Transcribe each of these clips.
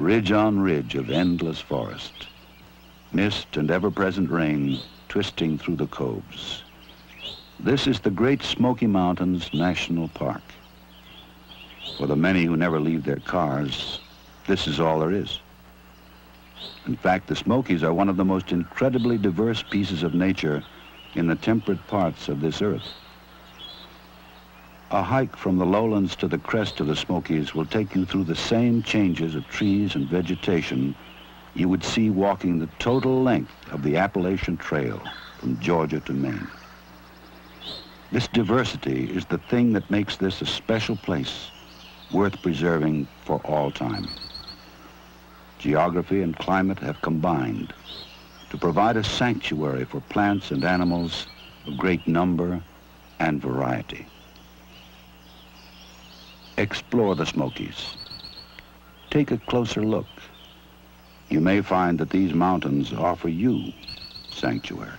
ridge on ridge of endless forest, mist and ever-present rain twisting through the coves. This is the Great Smoky Mountains National Park. For the many who never leave their cars, this is all there is. In fact, the Smokies are one of the most incredibly diverse pieces of nature in the temperate parts of this earth. A hike from the lowlands to the crest of the Smokies will take you through the same changes of trees and vegetation you would see walking the total length of the Appalachian Trail from Georgia to Maine. This diversity is the thing that makes this a special place worth preserving for all time. Geography and climate have combined to provide a sanctuary for plants and animals of great number and variety. Explore the Smokies. Take a closer look. You may find that these mountains offer you sanctuary.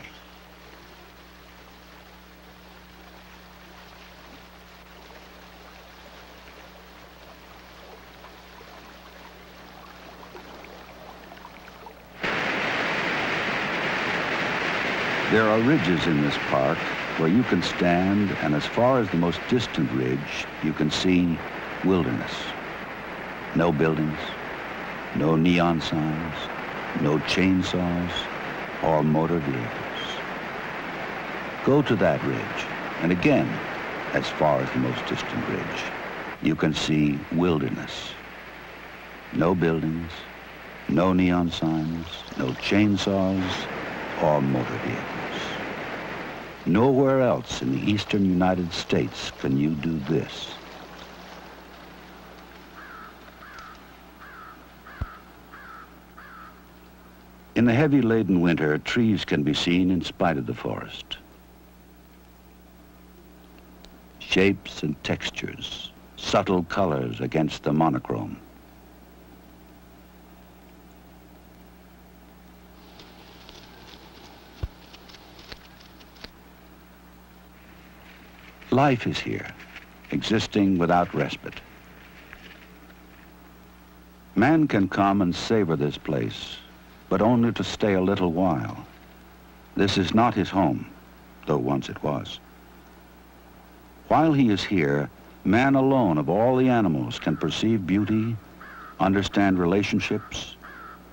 There are ridges in this park where you can stand, and as far as the most distant ridge, you can see wilderness. No buildings, no neon signs, no chainsaws, or motor vehicles. Go to that ridge, and again, as far as the most distant ridge, you can see wilderness. No buildings, no neon signs, no chainsaws, or motor vehicles. Nowhere else in the eastern United States can you do this. In the heavy laden winter, trees can be seen in spite of the forest. Shapes and textures, subtle colors against the monochrome. Life is here, existing without respite. Man can come and savor this place, but only to stay a little while. This is not his home, though once it was. While he is here, man alone of all the animals can perceive beauty, understand relationships,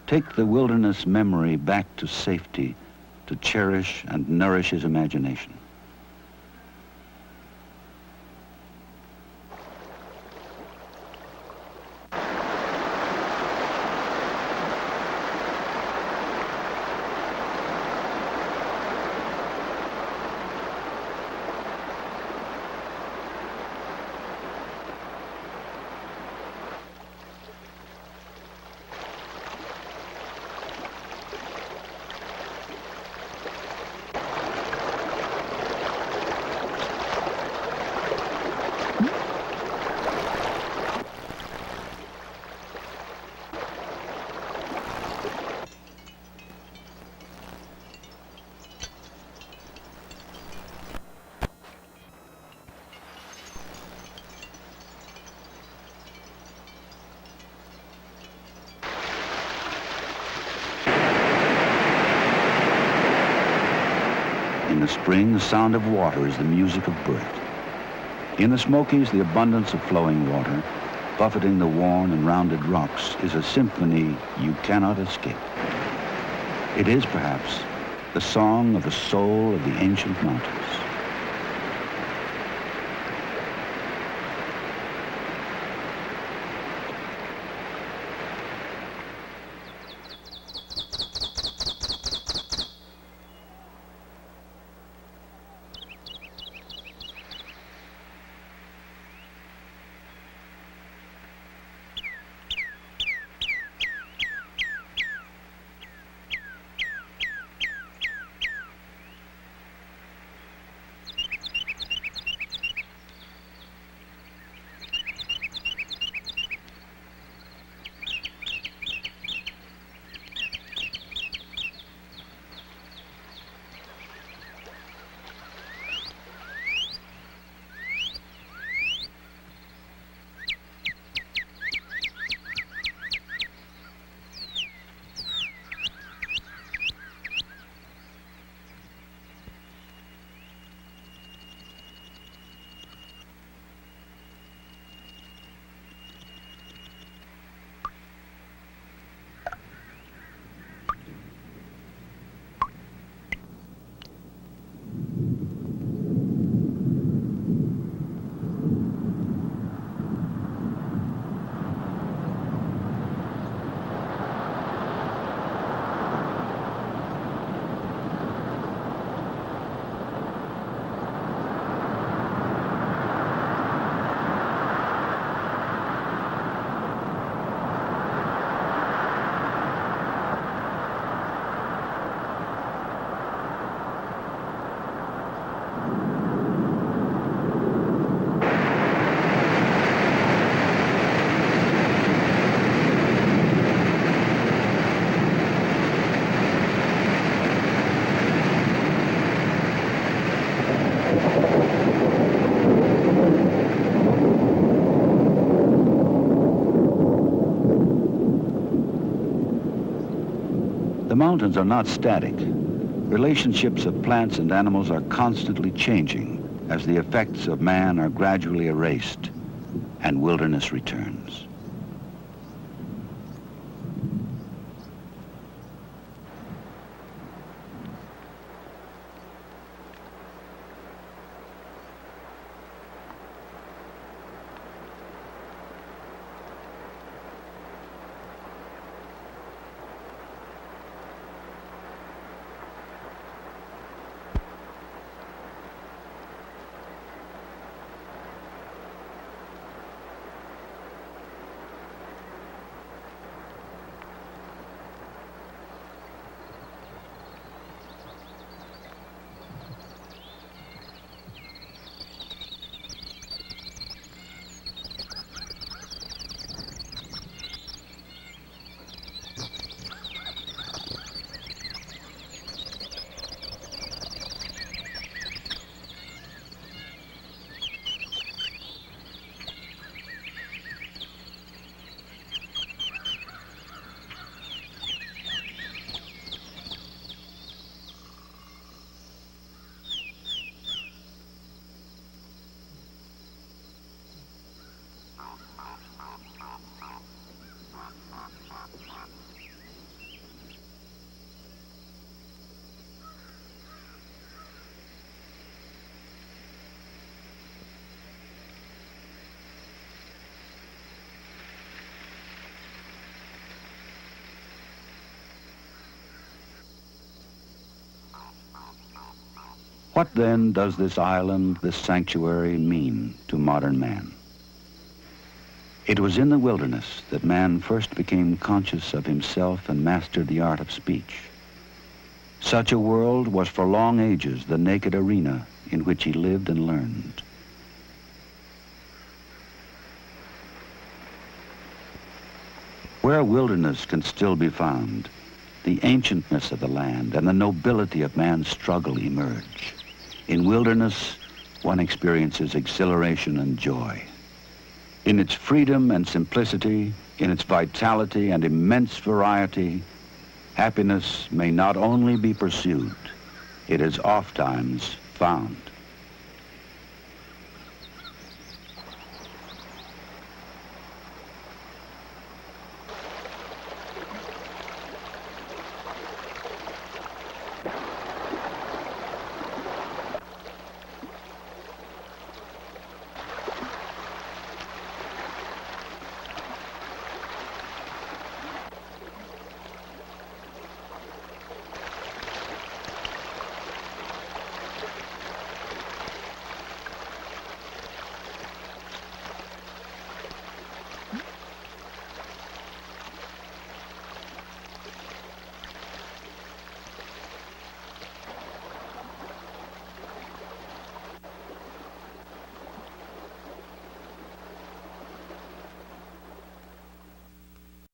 take the wilderness memory back to safety, to cherish and nourish his imagination. In the spring, the sound of water is the music of birth. In the Smokies, the abundance of flowing water, buffeting the worn and rounded rocks, is a symphony you cannot escape. It is, perhaps, the song of the soul of the ancient mountains. mountains are not static. Relationships of plants and animals are constantly changing as the effects of man are gradually erased and wilderness returns. What then does this island, this sanctuary, mean to modern man? It was in the wilderness that man first became conscious of himself and mastered the art of speech. Such a world was for long ages the naked arena in which he lived and learned. Where wilderness can still be found, the ancientness of the land and the nobility of man's struggle emerge. In wilderness, one experiences exhilaration and joy. In its freedom and simplicity, in its vitality and immense variety, happiness may not only be pursued, it is ofttimes found.